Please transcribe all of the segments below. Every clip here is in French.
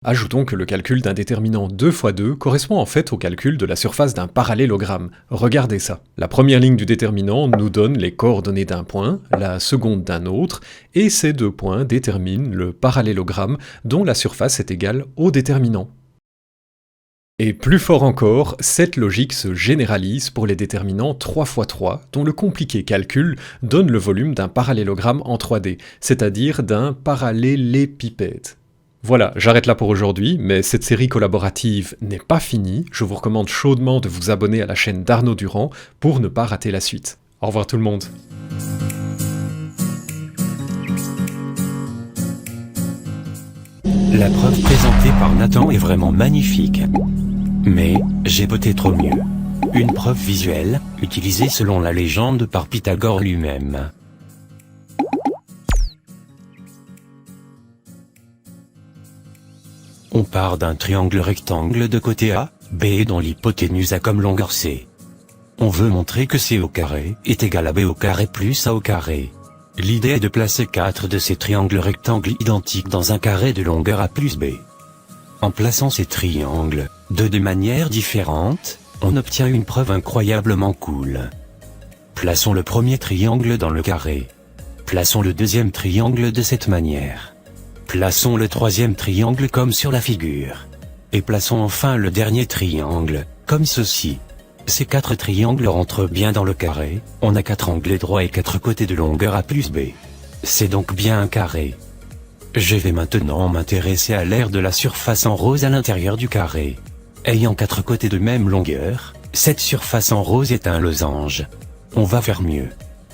Ajoutons que le calcul d'un déterminant 2 fois 2 correspond en fait au calcul de la surface d'un parallélogramme. Regardez ça. La première ligne du déterminant nous donne les coordonnées d'un point, la seconde d'un autre, et ces deux points déterminent le parallélogramme dont la surface est égale au déterminant. Et plus fort encore, cette logique se généralise pour les déterminants 3 fois 3, dont le compliqué calcul donne le volume d'un parallélogramme en 3D, c'est-à-dire d'un parallélépipède. Voilà, j'arrête là pour aujourd'hui, mais cette série collaborative n'est pas finie, je vous recommande chaudement de vous abonner à la chaîne d'Arnaud Durand pour ne pas rater la suite. Au revoir tout le monde. La preuve présentée par Nathan est vraiment magnifique. Mais, j'ai peut-être mieux. Une preuve visuelle, utilisée selon la légende par Pythagore lui-même. On part d'un triangle rectangle de côté A, B dont l'hypoténuse a comme longueur C. On veut montrer que C au carré est égal à B au carré plus A au carré. L'idée est de placer 4 de ces triangles rectangles identiques dans un carré de longueur A plus B. En plaçant ces triangles, de manières différentes, on obtient une preuve incroyablement cool. Plaçons le premier triangle dans le carré. Plaçons le deuxième triangle de cette manière. Plaçons le troisième triangle comme sur la figure. Et plaçons enfin le dernier triangle, comme ceci. Ces 4 triangles rentrent bien dans le carré, on a 4 angles droits et 4 côtés de longueur A plus B. C'est donc bien un carré. Je vais maintenant m'intéresser à l'aire de la surface en rose à l'intérieur du carré. Ayant 4 côtés de même longueur, cette surface en rose est un losange. On va faire mieux.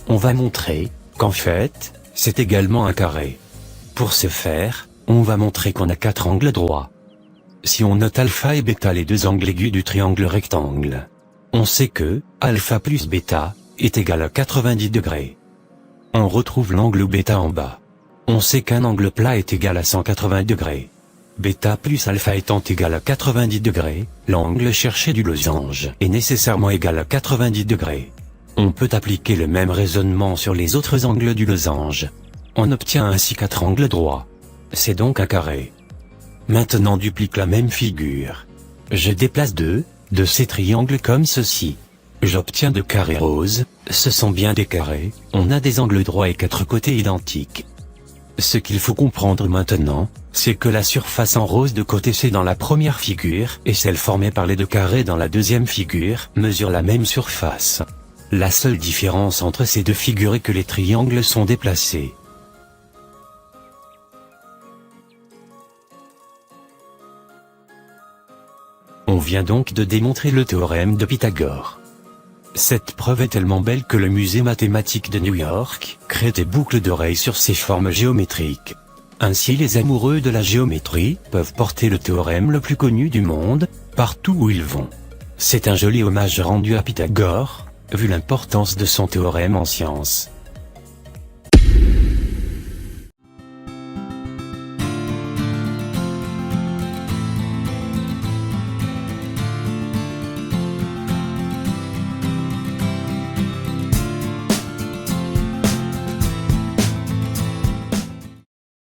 On va montrer qu'en fait, c'est également un carré. Pour ce faire, on va montrer qu'on a 4 angles droits. Si on note alpha et bêta, les deux angles aigus du triangle rectangle, on sait que alpha plus bêta est égal à 90 degrés. On retrouve l'angle bêta en bas. On sait qu'un angle plat est égal à 180 degrés. Bêta plus alpha étant égal à 90 degrés, l'angle cherché du losange est nécessairement égal à 90 degrés. On peut appliquer le même raisonnement sur les autres angles du losange. On obtient ainsi 4 angles droits. C'est donc un carré. Maintenant duplique la même figure. Je déplace 2 de ces triangles comme ceci. J'obtiens 2 carrés roses, ce sont bien des carrés, on a des angles droits et 4 côtés identiques. Ce qu'il faut comprendre maintenant, c'est que la surface en rose de côté C dans la première figure et celle formée par les 2 carrés dans la deuxième figure mesurent la même surface. La seule différence entre ces deux figures est que les triangles sont déplacés. On vient donc de démontrer le théorème de Pythagore. Cette preuve est tellement belle que le musée mathématique de New York crée des boucles d'oreilles sur ces formes géométriques. Ainsi les amoureux de la géométrie peuvent porter le théorème le plus connu du monde, partout où ils vont. C'est un joli hommage rendu à Pythagore, vu l'importance de son théorème en sciences.